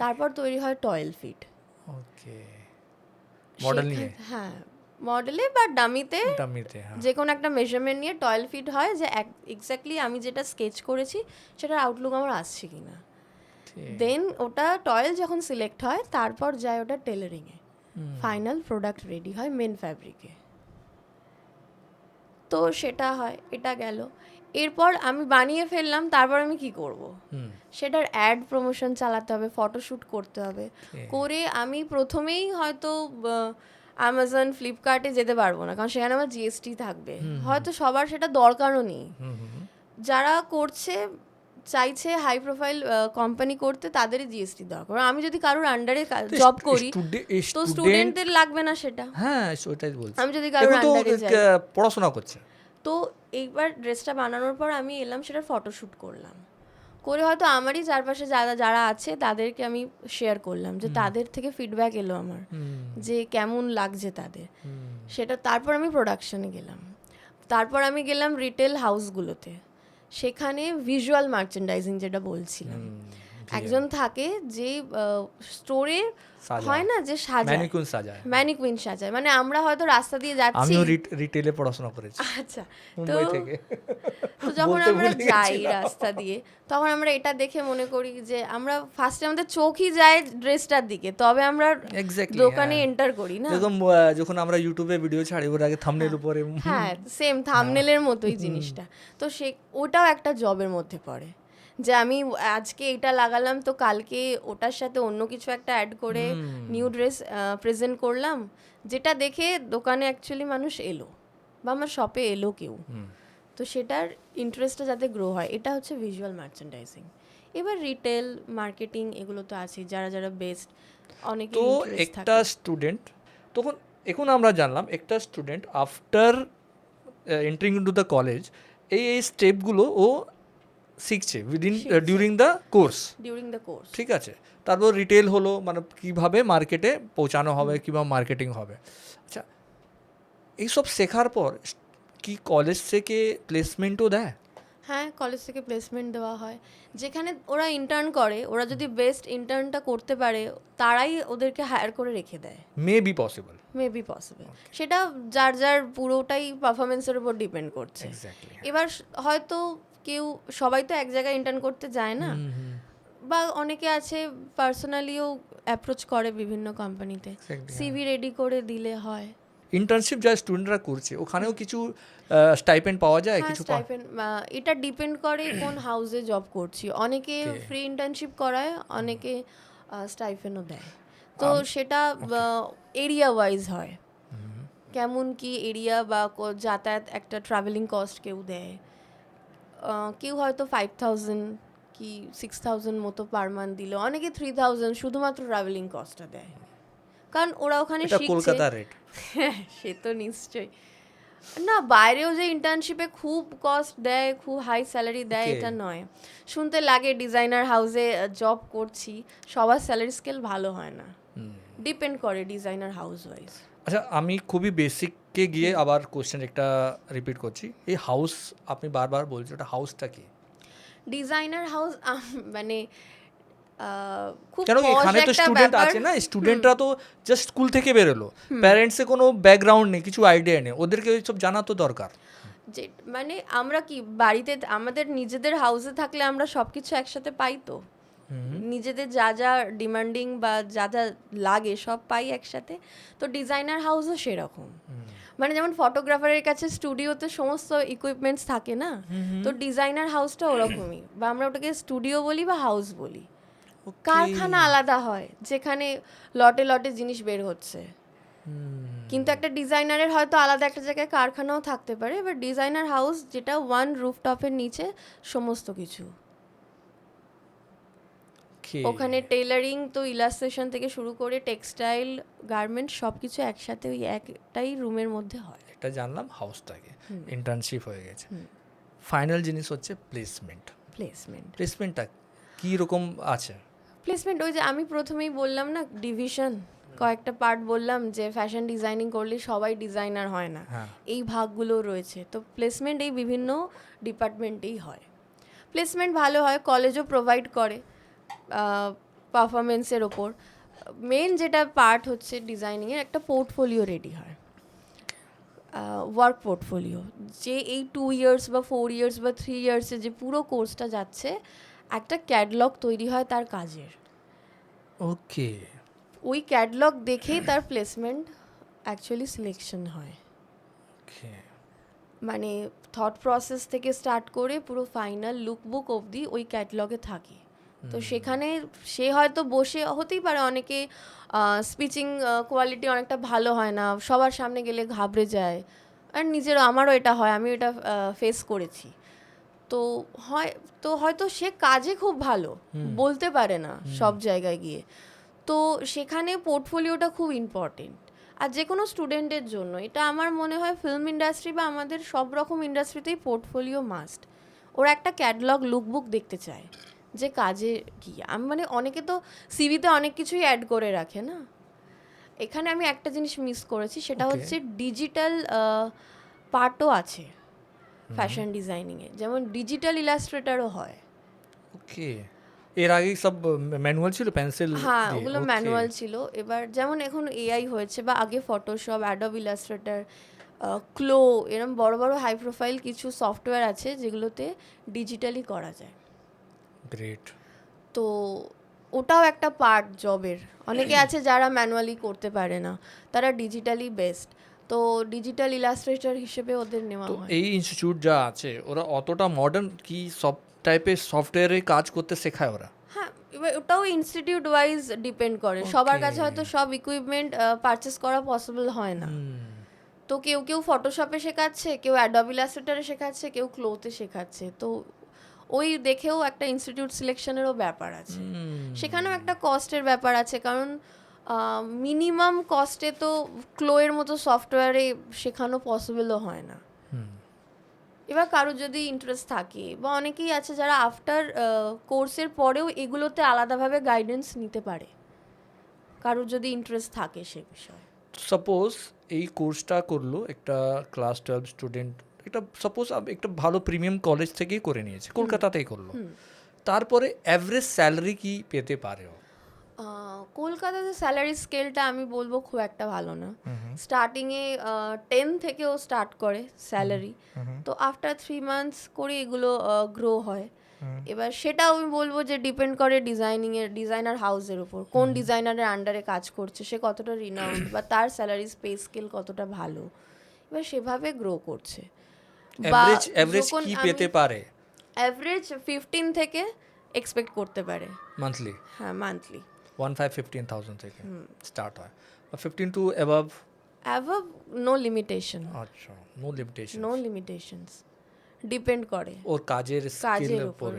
তারপর তৈরি হয় টয়েল ফিট। ওকে, মডেল নিয়ে? হ্যাঁ, মডেলে বা ডামিতে, হ্যাঁ। যে কোনো একটা মেজারমেন্ট নিয়ে টয়েল ফিট হয়, যে এক্স্যাক্টলি আমি যেটা স্কেচ করেছি সেটার আউটলুক আমার আসছে কিনা। দেন ওটা টয়েল যখন সিলেক্ট হয় তারপর যায় ওটা টেলারিংয়ে, ফাইনাল প্রোডাক্ট রেডি হয় মেন ফ্যাব্রিকে। তো সেটা হয়, এটা গেল। এরপর আমি বানিয়ে ফেললাম, তারপর আমি কি করব, সেটার অ্যাড প্রমোশন চালাতে হবে, ফটোশ্যুট করতে হবে। করে আমি প্রথমেই হয়তো অ্যামাজন ফ্লিপকার্টে যেতে পারবো না, কারণ সেখানে আমার জিএসটি থাকবে, হয়তো সবার সেটা দরকারও নেই। যারা করছে চাইছে হাই প্রোফাইল কোম্পানি করতে, তাদেরই জিএসটি দরকার। আমি যদি কারোর আন্ডারে জব করি তো স্টুডেন্টদের লাগবে না সেটা। হ্যাঁ, ওটাই বলছি। আমি যদি কারোর আন্ডারে যাই, পড়াশোনা করছে। তো এইবার ড্রেসটা বানানোর পর আমি এলাম, সেটা ফটোশ্যুট করলাম, করে হয়তো আমারই চারপাশে যারা আছে তাদেরকে আমি শেয়ার করলাম, যে তাদের থেকে ফিডব্যাক এলো আমার যে কেমন লাগছে তাদের সেটা। তারপর আমি প্রোডাকশনে গেলাম, তারপর আমি গেলাম রিটেল হাউসগুলোতে, সেখানে ভিজুয়াল মার্চেন্ডাইজিং যেটা বলছিলাম, একজন থাকে যে স্টোরে হয় না যে ম্যানিকুইন সাজায়, মানে আমরা হয়তো রাস্তা দিয়ে যাচ্ছি, আমিও রিটেলে পড়াশোনা করেছি। আচ্ছা, মুম্বাই থেকে। তো যখন আমরা যাই রাস্তা দিয়ে, তখন আমরা এটা দেখে মনে করি যে আমরা ফার্স্টে আমাদের চোখই যায় ড্রেসটার দিকে, তবে আমরা দোকানে এন্টার করি না। যখন আমরা ইউটিউবে ভিডিও ছাড়ি ওর আগে থাম্বনেল উপরে, হ্যাঁ সেম থাম্বনেলের মতোই জিনিসটা। তো ওটাও একটা জবের মধ্যে পড়ে, যে আমি আজকে এটা লাগালাম তো কালকে ওটার সাথে অন্য কিছু একটা অ্যাড করে নিউ ড্রেস প্রেজেন্ট করলাম, যেটা দেখে দোকানে অ্যাকচুয়ালি মানুষ এলো বা আমার শপে এলো কেউ, তো সেটার ইন্টারেস্টটা যাতে গ্রো হয়, এটা হচ্ছে ভিজুয়াল মার্চেন্ডাইজিং। এবার রিটেল মার্কেটিং এগুলো তো আছে, যারা যারা বেস্ট অনেকে। তো একটা স্টুডেন্ট, তখন এখন আমরা জানলাম একটা student after entering into the college এই স্টেপগুলো ও শিখছে ডিউরিং দ্য কোর্স। ঠিক আছে, তারপর রিটেল হলো, মানে কিভাবে মার্কেটে পৌঁছানো হবে, কিভাবে মার্কেটিং হবে। আচ্ছা, এইসব শেখার পর কি কলেজ থেকে প্লেসমেন্টও দেয়? হ্যাঁ, কলেজ থেকে প্লেসমেন্ট দেওয়া হয়, যেখানে ওরা ইন্টার্ন করে, ওরা যদি বেস্ট ইন্টার্নটা করতে পারে তারাই ওদেরকে হায়ার করে রেখে দেয়। Maybe possible. সেটা যার যার পুরোটাই পারফরমেন্সের উপর ডিপেন্ড করছে। এবার হয়তো সবাই তো এক জায়গায় ইন্টার্ন করতে যায় না, বা অনেকে আছে পার্সোনালিও অ্যাপ্রোচ করে বিভিন্ন কোম্পানিতে, সিভি রেডি করে দিলে হয়। ইন্টার্নশিপ যা স্টুডেন্টরা করছে ওখানেও কিছু স্টাইপেন্ড পাওয়া যায়? কিছু স্টাইপেন্ড এটা ডিপেন্ড করে কোন হাউসে জব করছি। অনেকে ফ্রি ইন্টার্নশিপ করায়, অনেকে স্টাইপেন্ডও দেয়। তো সেটা এরিয়া ওয়াইজ হয়, কেমন কি এরিয়া বা যাতায়াত, একটা ট্রাভেলিং কস্ট কেউ দেয়, কেউ হয়তো 5,000 কি 6,000 মতো পার মান্থ দিল, অনেকে 3,000 শুধুমাত্র ট্রাভেলিং কস্টটা দেয়, কারণ ওরা ওখানে শিখছে। কলকাতা রেট। সে তো নিশ্চয়ই না, বাইরেও যে ইন্টার্নশিপে খুব কস্ট দেয়, খুব হাই স্যালারি দেয় এটা নয়। শুনতে লাগে ডিজাইনার হাউসে জব করছি, সবার স্যালারি স্কেল ভালো হয় না, ডিপেন্ড করে ডিজাইনার হাউস ওয়াইজ। আচ্ছা, আমি খুবই বেসিককে গিয়ে আবার কোশ্চেন একটা রিপিট করছি। এই হাউস আপনি বারবার বলছেন, ওটা হাউসটা কি? ডিজাইনার হাউস মানে কেন এখানে তো স্টুডেন্ট আছে না, স্টুডেন্টরা তো জাস্ট স্কুল থেকে বেরোলো, প্যারেন্টসে কোনো ব্যাকগ্রাউন্ড নেই, কিছু আইডিয়া নেই, ওদেরকে সব জানা তো দরকার। যে মানে আমরা কি বাড়িতে আমাদের নিজেদের হাউসে থাকলে আমরা সব কিছু একসাথে পাই, তো নিজেদের যা যা ডিমান্ডিং বা যা যা লাগে সব পাই একসাথে। তো ডিজাইনার হাউসও সেরকম, মানে যেমন ফটোগ্রাফারের কাছে স্টুডিওতে সমস্ত ইকুইপমেন্টস থাকে না, তো ডিজাইনার হাউসটা ওরকমই, বা আমরা ওটাকে স্টুডিও বলি বা হাউস বলি। কারখানা আলাদা হয়, যেখানে লটে লটে জিনিস বের হচ্ছে। কিন্তু একটা ডিজাইনারের হয়তো আলাদা একটা জায়গায় কারখানাও থাকতে পারে, এবার ডিজাইনার হাউস যেটা ওয়ান রুফটপের নিচে সমস্ত কিছু, Okay. ওখানে টেইলারিং তো ইলাস্ট্রেশন থেকে শুরু করে টেক্সটাইল গার্মেন্টস সব কিছু একসাথে ওই একটাই রুমের মধ্যে হয়। এটা জানলাম হাউসটাকে, ইন্টার্নশিপ হয়ে গেছে। ফাইনাল জিনিস হচ্ছে প্লেসমেন্টটা কী রকম আছে? প্লেসমেন্ট ওই যে আমি প্রথমেই বললাম না, ডিভিশন কয়েকটা পার্ট বললাম যে ফ্যাশন ডিজাইনিং করলে সবাই ডিজাইনার হয় না, হ্যাঁ। এই ভাগগুলো রয়েছে। তো প্লেসমেন্ট এই বিভিন্ন ডিপার্টমেন্টেই হয়। প্লেসমেন্ট ভালো হয়, কলেজও প্রোভাইড করে পারফরমেন্সের ওপর। মেন যেটা পার্ট হচ্ছে ডিজাইনিংয়ের একটা পোর্টফোলিও রেডি হয়, ওয়ার্ক পোর্টফোলিও, যে এই 2 ইয়ার্স বা 4 ইয়ার্স বা 3 ইয়ার্সে যে পুরো কোর্সটা যাচ্ছে একটা ক্যাটলগ তৈরি হয় তার কাজের। ওকে। ওই ক্যাটলগ দেখেই তার প্লেসমেন্ট অ্যাকচুয়ালি সিলেকশন হয়। ওকে। মানে থট প্রসেস থেকে স্টার্ট করে পুরো ফাইনাল লুকবুক অবধি ওই ক্যাটলগে থাকে। তো সেখানে সে হয়তো বসে, হতেই পারে অনেকে স্পিচিং কোয়ালিটি অনেকটা ভালো হয় না, সবার সামনে গেলে ঘাবড়ে যায়, আর আমারও এটা হয়, আমি এটা ফেস করেছি। তো হয়তো সে কাজে খুব ভালো, বলতে পারে না সব জায়গায় গিয়ে। তো সেখানে পোর্টফোলিওটা খুব ইম্পর্টেন্ট। আর যে কোনো স্টুডেন্টের জন্য এটা আমার মনে হয় ফিল্ম ইন্ডাস্ট্রি বা আমাদের সব রকম ইন্ডাস্ট্রিতেই পোর্টফোলিও মাস্ট। ওরা একটা ক্যাটালগ লুকবুক দেখতে চায় যে কাজে কি। আমি মানে অনেকে তো সিভিতে অনেক কিছুই অ্যাড করে রাখে না, এখানে আমি একটা জিনিস মিস করেছি, সেটা হচ্ছে ডিজিটাল পার্টও আছে ফ্যাশন ডিজাইনিংয়ে, যেমন ডিজিটাল ইলাস্ট্রেটারও হয়। ওকে। এর আগে সব ম্যানুয়াল ছিল, পেন্সিল? হ্যাঁ, ওগুলো ম্যানুয়াল ছিল। এবার যেমন এখন এআই হয়েছে, বা আগে ফটোশপ, অ্যাডোব ইলাস্ট্রেটর, ক্লো, এরকম বড় বড় হাই প্রোফাইল কিছু সফটওয়্যার আছে যেগুলোতে ডিজিটালি করা যায়। গ্রেট। তো ওটাও একটা পার্ট জবের। অনেকে আছে যারা ম্যানুয়ালি করতে পারে না, তারা ডিজিটালি বেস্ট, তো ডিজিটাল ইলাস্ট্রেটর হিসেবে ওদের নেওয়া তো হয়। এই ইনস্টিটিউট যা আছে ওরা অতটা মডার্ন কি, সব টাইপের সফটওয়্যারে কাজ করতে শেখায় ওরা? হ্যাঁ, এবার ওটাও ইনস্টিটিউট ওয়াইজ ডিপেন্ড করে। সবার কাছে হয়তো সব ইকুইপমেন্ট পারচেস করা পসিবল হয় না। তো কেউ কেউ ফটোশপে শেখাচ্ছে, কেউ অ্যাডোব ইলাস্ট্রেটরে শেখাচ্ছে, কেউ ক্লোতে শেখাচ্ছে। তো ওই দেখেও একটা ইনস্টিটিউট সিলেকশনেরও ব্যাপার আছে, সেখানেও একটা কস্টের ব্যাপার আছে, কারণ মিনিমাম কস্টে তো ক্লোয়ের মতো সফটওয়্যারে শেখানো পসিবলও হয় না। এবার কারোর যদি ইন্টারেস্ট থাকে, বা অনেকেই আছে যারা আফটার কোর্সের পরেও এগুলোতে আলাদাভাবে গাইডেন্স নিতে পারে, কারোর যদি ইন্টারেস্ট থাকে সে বিষয়ে। সাপোজ এই কোর্সটা করলো একটা ক্লাস 12 স্টুডেন্ট, একটা সাপোজ একটা ভালো প্রিমিয়াম কলেজ থেকেই করে নিয়েছে, কলকাতাতেই করলো, তারপরে অ্যাভারেজ স্যালারি কি পেতে পারে ও? কলকাতাতে স্যালারি স্কেলটা আমি বলবো খুব একটা ভালো না। স্টার্টিংয়ে 10 থেকেও স্টার্ট করে স্যালারি, তো আফটার 3 মান্থস করে এগুলো গ্রো হয়। এবার সেটাও আমি বলবো যে ডিপেন্ড করে ডিজাইনার হাউসের উপর, কোন ডিজাইনারের আন্ডারে কাজ করছে, সে কতটা রিনাউন্ড, বা তার স্যালারি পে স্কেল কতটা ভালো, এবার সেভাবে গ্রো করছে। এভারেজ কি পেতে পারে? অ্যাভারেজ 15 থেকে এক্সপেক্ট করতে পারে মান্থলি। হ্যাঁ, মান্থলি 15,000 থেকে স্টার্ট হয়, 15 টু অ্যাবাভ নো লিমিটেশন। আচ্ছা, no limitation. No limitations, depend করে ওর কাজের স্কিলের উপর।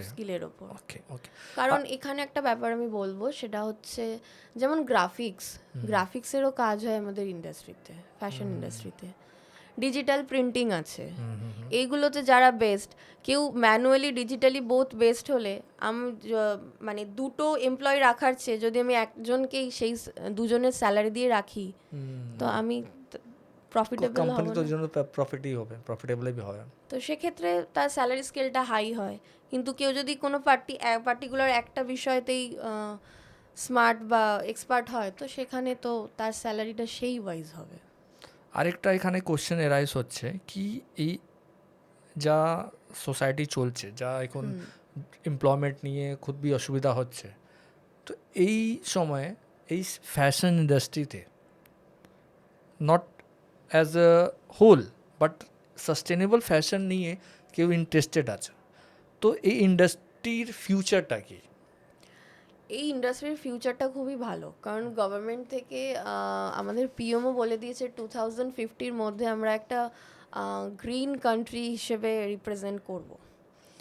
ওকে ওকে। কারণ এখানে একটা ব্যাপার আমি বলবো, সেটা হচ্ছে যেমন গ্রাফিক্সেরও কাজ হয় আমাদের ইন্ডাস্ট্রিতে, ফ্যাশন ইন্ডাস্ট্রিতে। ডিজিটাল প্রিন্টিং আছে, এইগুলোতে যারা বেস্ট, কেউ ম্যানুয়ালি ডিজিটালি বোথ বেস্ট হলে আমি মানে দুটো এমপ্লয়ি রাখার চেয়ে যদি আমি একজনকেই সেই দুজনের স্যালারি দিয়ে রাখি, তো আমি প্রফিটেবল হব কোম্পানি তো না। জন্য প্রফিটই হবে, প্রফিটেবলই হবে। তো সেক্ষেত্রে তার স্যালারি স্কেলটা হাই হয়। কিন্তু কেউ যদি কোনো পার্টিকুলার একটা বিষয়তেই স্মার্ট বা এক্সপার্ট হয়, তো সেখানে তো তার স্যালারিটা সেই ওয়াইজ হবে। আরেকটা এখানে কোশ্চেন এরাইজ হচ্ছে কি, এই যা সোসাইটি চলছে, যা এখন এমপ্লয়মেন্ট নিয়ে খুবই অসুবিধা হচ্ছে, তো এই সময়ে এই ফ্যাশন ইন্ডাস্ট্রিতে not as a whole but sustainable fashion নিয়ে কেউ ইন্টারেস্টেড আছে, তো এই ইন্ডাস্ট্রির ফিউচারটা কি? এই ইন্ডাস্ট্রির ফিউচারটা খুবই ভালো, কারণ গভর্নমেন্ট থেকে আমাদের পিএমও বলে দিয়েছে 2050-র মধ্যে আমরা একটা গ্রিন কান্ট্রি হিসেবে রিপ্রেজেন্ট করব।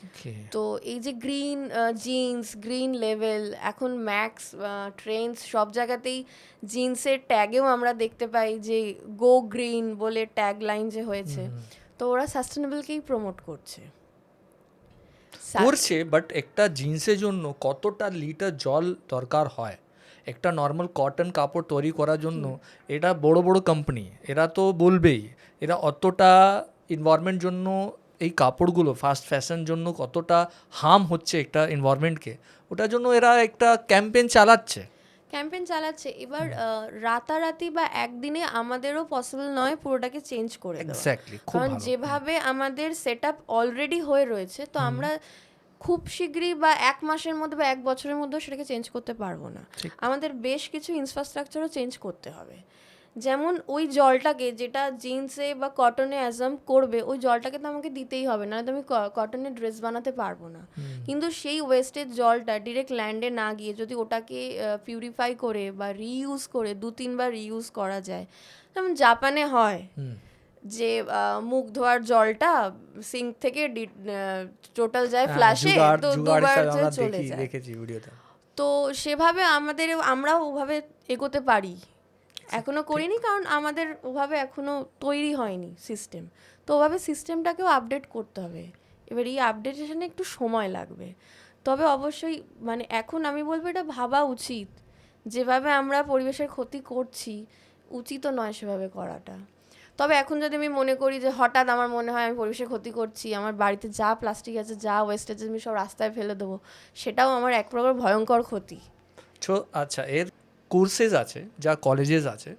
ওকে। তো এই যে গ্রিন জিন্স, গ্রিন লেভেল, এখন ম্যাক্স ট্রেন্ডস সব জায়গাতেই জিন্সের ট্যাগেও আমরা দেখতে পাই যে গো গ্রিন বলে ট্যাগ লাইন যে হয়েছে। তো ওরা সাস্টেনেবলকেই প্রমোট করছে। করছে, বাট একটা জিন্সের জন্য কতটা লিটার জল দরকার হয়? একটা নর্মাল কটন কাপড় তৈরি করার জন্য এটা বড় বড় কোম্পানি, এরা তো বলবেই এরা অতটা এনভায়রনমেন্ট জন্য এই কাপড়গুলো ফাস্ট ফ্যাশন জন্য কতটা হার্ম হচ্ছে একটা এনভায়রনমেন্টকে, ওটার জন্য এরা একটা ক্যাম্পেইন চালাচ্ছে। এবার রাতারাতি বা একদিনে আমাদেরও পসিবল নয় পুরোটাকে চেঞ্জ করে দেওয়া, এক্স্যাক্টলি, খুব কারণ ভালো। যেভাবে আমাদের সেট আপ অলরেডি হয়ে রয়েছে, তো আমরা খুব শীঘ্রই বা 1 মাসের মধ্যে বা 1 বছরের মধ্যে সেটাকে চেঞ্জ করতে পারবো না। ঠিক। আমাদের বেশ কিছু ইনফ্রাস্ট্রাকচারও চেঞ্জ করতে হবে। যেমন ওই জলটাকে যেটা জিন্সে বা কটনে অ্যাজাম করবে, ওই জলটাকে তো আমাকে দিতেই হবে, না তো আমি কটনের ড্রেস বানাতে পারবো না। কিন্তু সেই ওয়েস্টেজ জলটা ডিরেক্ট ল্যান্ডে না গিয়ে যদি ওটাকে পিউরিফাই করে বা রিইউজ করে 2-3 বার রিইউজ করা যায়, যেমন জাপানে হয় যে মুখ ধোয়ার জলটা সিঙ্ক থেকে টোটাল যায় ফ্ল্যাশে, তো দুবার যে চলে যায়। দেখেছি ভিডিওতে। তো সেভাবে আমরাও ওভাবে এগোতে পারি। এখনো করিনি, কারণ আমাদের ওভাবে এখনো তৈরি হয়নি সিস্টেম। তো ওভাবে সিস্টেমটাকেও আপডেট করতে হবে। এবার এই আপডেটেশনে একটু সময় লাগবে, তবে অবশ্যই মানে এখন আমি বলবো এটা ভাবা উচিত। যেভাবে আমরা পরিবেশের ক্ষতি করছি, উচিতও নয় সেভাবে করাটা। তবে এখন যদি আমি মনে করি যে হঠাৎ আমার মনে হয় আমি পরিবেশের ক্ষতি করছি, আমার বাড়িতে যা প্লাস্টিক আছে, যা ওয়েস্টেজ আমি সব রাস্তায় ফেলে দেবো, সেটাও আমার এক প্রকার ভয়ঙ্কর ক্ষতি। আচ্ছা, এর কোর্সেস আছে যা কলেজেস আছে,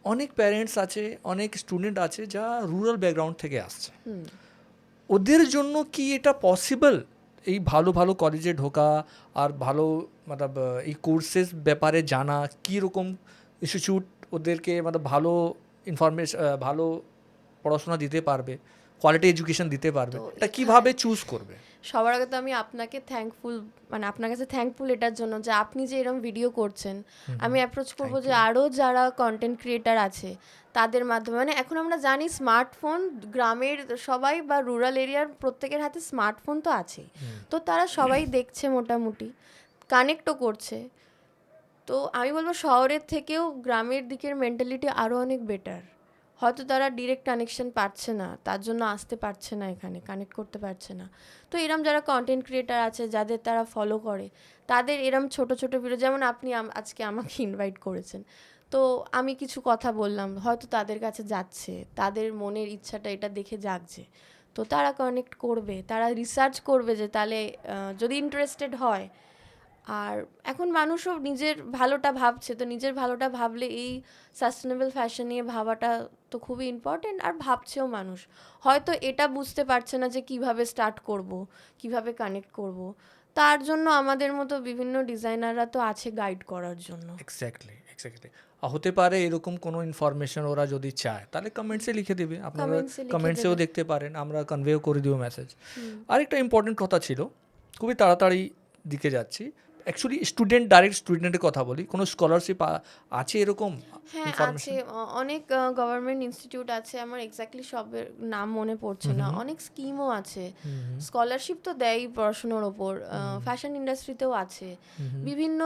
অনেক প্যারেন্টস আছে, অনেক স্টুডেন্ট আছে যা রুরাল ব্যাকগ্রাউন্ড থেকে আসছে, ওদের জন্য কি এটা পসিবল এই ভালো ভালো কলেজে ঢোকা আর ভালো মতলব এই কোর্সেস ব্যাপারে জানা, কীরকম ইনস্টিটিউট ওদেরকে মতলব ভালো ইনফরমেশন, ভালো পড়াশোনা দিতে পারবে, কোয়ালিটি এডুকেশন দিতে পারবে, এটা কিভাবে চুজ করবে? সবার আগে তো আমি আপনাকে থ্যাঙ্কফুল, মানে আপনার কাছে থ্যাঙ্কফুল এটার জন্য যে আপনি যে এরকম ভিডিও করছেন। আমি অ্যাপ্রোচ করবো যে আরও যারা কন্টেন্ট ক্রিয়েটার আছে তাদের মাধ্যমে, মানে এখন আমরা জানি স্মার্টফোন গ্রামের সবাই বা রুরাল এরিয়ার প্রত্যেকের হাতে স্মার্টফোন তো আছেই, তো তারা সবাই দেখছে, মোটামুটি কানেক্টও করছে। তো আমি বলবো শহরের থেকেও গ্রামের দিকের মেন্টালিটি আরও অনেক বেটার। হয়তো তারা ডিরেক্ট কানেকশন পাচ্ছে না, তার জন্য আসতে পারছে না, এখানে কানেক্ট করতে পারছে না। তো এরম যারা কন্টেন্ট ক্রিয়েটার আছে, যাদের তারা ফলো করে, তাদের এরম ছোট ছোট ভিডিও, যেমন আপনি আজকে আমাকে ইনভাইট করেছেন, তো আমি কিছু কথা বললাম, হয়তো তাদের কাছে যাচ্ছে, তাদের মনের ইচ্ছাটা এটা দেখে জাগছে, তো তারা কানেক্ট করবে, তারা রিসার্চ করবে যে তাহলে যদি ইন্টারেস্টেড হয়। আর এখন মানুষও নিজের ভালোটা ভাবছে, তো নিজের ভালোটা ভাবলে এই সাস্টেনেবল ফ্যাশন নিয়ে ভাবাটা তো খুবই ইম্পর্টেন্ট, আর ভাবছেও মানুষ। হয়তো এটা বুঝতে পারছে না যে কিভাবে স্টার্ট করব, কিভাবে কানেক্ট করব, তার জন্য আমাদের মতো বিভিন্ন ডিজাইনাররা তো আছে গাইড করার জন্য। এক্স্যাক্টলি। হতে পারে এরকম কোনো ইনফরমেশন ওরা যদি চায় তাহলে কমেন্টসে লিখে দেবে, আপনারা কমেন্টসেও দেখতে পারেন, আমরা কনভেও করে দেবো মেসেজ। আরেকটা ইম্পর্টেন্ট কথা ছিল, খুবই তাড়াতাড়ি দিকে যাচ্ছি, অ্যাকচুয়ালি ডাইরেক্ট স্টুডেন্টের কথা বলি, কোনো স্কলারশিপ আছে এরকম? হ্যাঁ আছে, অনেক গভর্নমেন্ট ইনস্টিটিউট আছে, আমার এক্স্যাক্টলি সবের নাম মনে পড়ছে না। অনেক স্কিমও আছে, স্কলারশিপ তো দেয় পড়াশোনার ওপর, ফ্যাশন ইন্ডাস্ট্রিতেও আছে বিভিন্ন।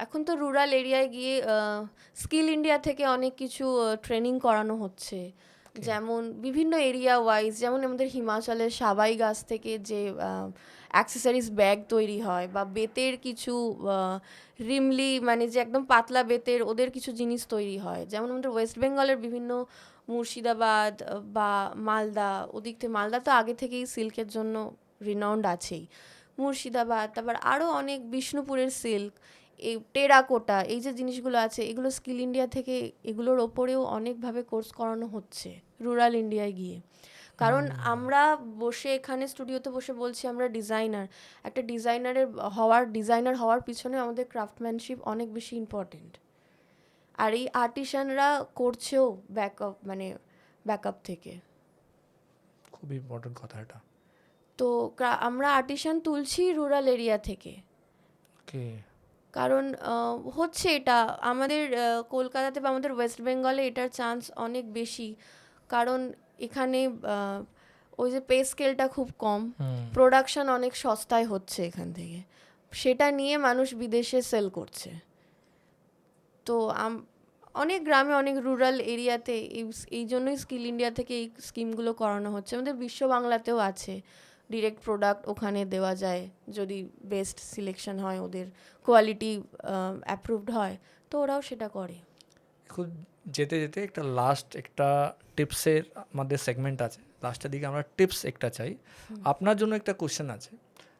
এখন তো রুরাল এরিয়ায় গিয়ে স্কিল ইন্ডিয়া থেকে অনেক কিছু ট্রেনিং করানো হচ্ছে, যেমন বিভিন্ন এরিয়া ওয়াইজ, যেমন আমাদের হিমাচলের সাবাই গাছ থেকে যে অ্যাক্সেসরিজ ব্যাগ তৈরি হয়, বা বেতের কিছু রিমলি, মানে যে একদম পাতলা বেতের ওদের কিছু জিনিস তৈরি হয়, যেমন আমাদের ওয়েস্ট বেঙ্গলের বিভিন্ন মুর্শিদাবাদ বা মালদা, ওদিক থেকে মালদা তো আগে থেকেই সিল্কের জন্য রিনাউন্ড আছেই, মুর্শিদাবাদ, তারপর আরও অনেক বিষ্ণুপুরের সিল্ক, এই টেরাকোটা, এই যে জিনিসগুলো আছে, এগুলো স্কিল ইন্ডিয়া থেকে এগুলোর ওপরেও অনেকভাবে কোর্স করানো হচ্ছে রুরাল ইন্ডিয়ায় গিয়ে। কারণ আমরা বসে এখানে স্টুডিওতে বসে বলছি আমরা ডিজাইনার, একটা ডিজাইনার হওয়ার পিছনে আমাদের ক্রাফটম্যানশিপ অনেক বেশি ইম্পর্টেন্ট, আর এই আর্টিসানরা করছেও ব্যাকআপ থেকে। খুবই ইম্পর্টেন্ট কথা এটা। তো আমরা আর্টিসান তুলছি রুরাল এরিয়া থেকে। ওকে। কারণ হচ্ছে এটা আমাদের কলকাতাতে বা আমাদের ওয়েস্ট বেঙ্গলে এটার চান্স অনেক বেশি, কারণ এখানে ওই যে পে স্কেলটা খুব কম, প্রোডাকশন অনেক সস্তায় হচ্ছে এখান থেকে, সেটা নিয়ে মানুষ বিদেশে সেল করছে। তো অনেক গ্রামে অনেক রুরাল এরিয়াতে এই জন্যই স্কিল ইন্ডিয়া থেকে এই স্কিমগুলো করানো হচ্ছে। আমাদের বিশ্ব বাংলাতেও আছে, ডিরেক্ট প্রোডাক্ট ওখানে দেওয়া যায় যদি বেস্ট সিলেকশন হয়, ওদের কোয়ালিটি অ্যাপ্রুভড হয়, তো ওরাও সেটা করে। খুব যেতে যেতে একটা লাস্ট একটা টিপসের আমাদের সেগমেন্ট আছে, লাস্টের দিকে আমরা টিপস একটা চাই। আপনার জন্য একটা কোশ্চেন আছে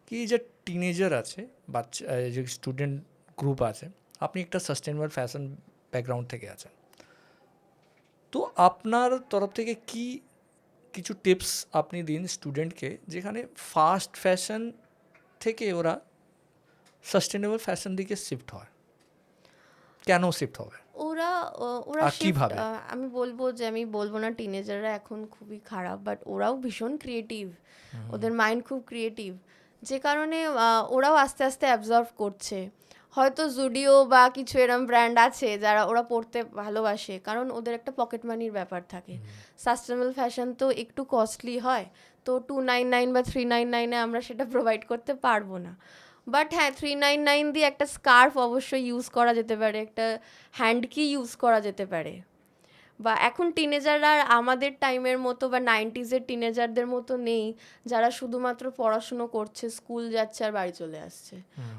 কি, যে টিনেজার আছে, বাচ্চা যে স্টুডেন্ট গ্রুপ আছে, আপনি একটা সাস্টেনেবল ফ্যাশন ব্যাকগ্রাউন্ড থেকে আছেন, তো আপনার তরফ থেকে কি কিছু টিপস আপনি দিন স্টুডেন্টকে, যেখানে ফাস্ট ফ্যাশন থেকে ওরা সাস্টেনেবল ফ্যাশন দিকে শিফট হয়, কেন শিফট হবে, ওরা ওরা আর কিভাবে? আমি বলবো না টিনেজাররা এখন খুবই খারাপ, বাট ওরাও ভীষণ ক্রিয়েটিভ, ওদের মাইন্ড খুব ক্রিয়েটিভ, যে কারণে ওরাও আস্তে আস্তে অ্যাবজর্ভ করছে। হয়তো জুডিও বা কিছু এরম ব্র্যান্ড আছে যারা ওরা পড়তে ভালোবাসে, কারণ ওদের একটা পকেট মানির ব্যাপার থাকে। সাস্টেনেবল ফ্যাশন তো একটু কস্টলি হয়, তো 299 বা 399-এ আমরা সেটা প্রোভাইড করতে পারবো না। বাট হ্যাঁ, 399 দিয়ে একটা স্কার্ফ অবশ্যই ইউজ করা যেতে পারে, একটা হ্যান্ড কি ইউজ করা যেতে পারে। বা এখন টিনেজাররা আমাদের টাইমের মতো বা 90s-এর টিনেজারদের মতো নেই, যারা শুধুমাত্র পড়াশুনো করছে, স্কুল যাচ্ছে আর বাড়ি চলে আসছে।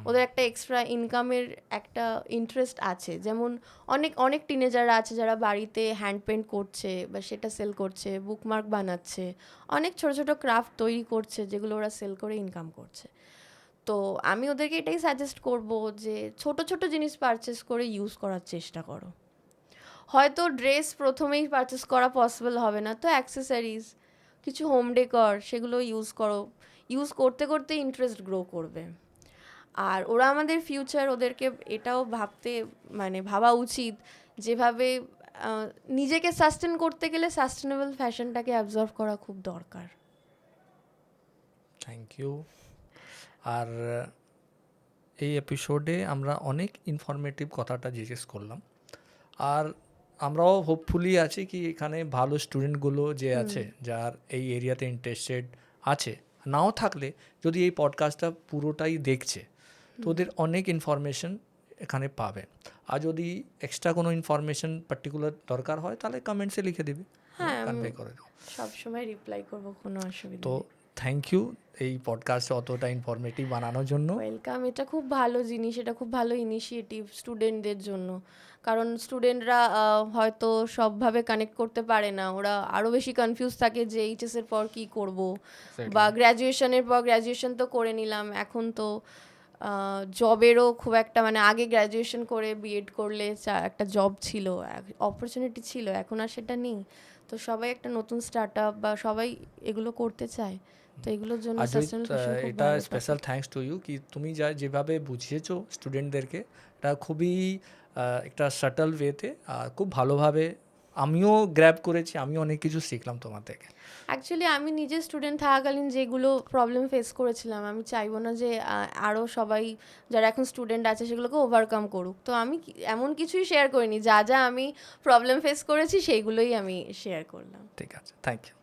ওদের একটা এক্সট্রা ইনকামের একটা ইন্টারেস্ট আছে। যেমন অনেক অনেক টিনেজাররা আছে যারা বাড়িতে হ্যান্ড পেন্ট করছে বা সেটা সেল করছে, বুকমার্ক বানাচ্ছে, অনেক ছোট ছোট ক্রাফট তৈরি করছে, যেগুলো ওরা সেল করে ইনকাম করছে। তো আমি ওদেরকে এটাই সাজেস্ট করব যে ছোট ছোট জিনিস পারচেস করে ইউজ করার চেষ্টা করো। হয়তো ড্রেস প্রথমেই পারচেস করা পসিবল হবে না, তো অ্যাক্সেসরিজ, কিছু হোম ডেকর, সেগুলো ইউজ করো। ইউজ করতে করতে ইন্টারেস্ট গ্রো করবে। আর ওরা আমাদের ফিউচার, ওদেরকে এটাও ভাবা উচিত, যেভাবে নিজেকে সাস্টেন করতে গেলে সাস্টেনেবল ফ্যাশনটাকে অ্যাবজর্ভ করা খুব দরকার। Thank you. আর এই এপিসোডে আমরা অনেক ইনফরমেটিভ কথাটা জিজ্ঞেস করলাম, আর আমরাও হোপফুলি আছি কি এখানে ভালো স্টুডেন্টগুলো যে আছে, যার এই এরিয়াতে ইন্টারেস্টেড আছে, নাও থাকলে যদি এই পডকাস্টটা পুরোটাই দেখছে, তো ওদের অনেক ইনফরমেশন এখানে পাবে। আর যদি এক্সট্রা কোনো ইনফরমেশন পার্টিকুলার দরকার হয়, তাহলে কমেন্টসে লিখে দিবি, হ্যাঁ, কনভে করে দাও। সবসময় রিপ্লাই করবো, কোনো অসুবিধা তো নেই। থ্যাংক ইউ এই পডকাস্ট অতটা ইনফরমেটিভ বানানোর জন্য। ওয়েলকাম। এটা খুব ভালো জিনিস, এটা খুব ভালো ইনিশিয়েটিভ স্টুডেন্টদের জন্য, কারণ স্টুডেন্টরা হয়তো সবভাবে কানেক্ট করতে পারে না, ওরা আরও বেশি কনফিউজ থাকে যে এইচএসের পর কী করব, বা গ্র্যাজুয়েশনের পর গ্র্যাজুয়েশন তো করে নিলাম, এখন তো জবেরও খুব একটা আগে গ্র্যাজুয়েশন করে বিএড করলে একটা জব ছিল, অপরচুনিটি ছিল, এখন আর সেটা নেই। তো সবাই একটা নতুন স্টার্ট আপ বা সবাই এগুলো করতে চায়, তো এগুলোর জন্য এটা স্পেশাল থ্যাঙ্কস টু ইউ কি তুমি যেভাবে বুঝিয়েছো স্টুডেন্টদেরকে, এটা খুবই একটা সাটল ওয়েতে আর খুব ভালোভাবে আমিও গ্র্যাব করেছি, আমিও অনেক কিছু শিখলাম তোমার থেকে। অ্যাকচুয়ালি আমি নিজে স্টুডেন্ট থাকাকালীন যেগুলো প্রবলেম ফেস করেছিলাম, আমি চাইবো না যে আরও সবাই যারা এখন স্টুডেন্ট আছে সেগুলোকে ওভারকাম করুক। তো আমি এমন কিছুই শেয়ার করিনি, যা যা আমি প্রবলেম ফেস করেছি সেইগুলোই আমি শেয়ার করলাম। ঠিক আছে, থ্যাংক ইউ।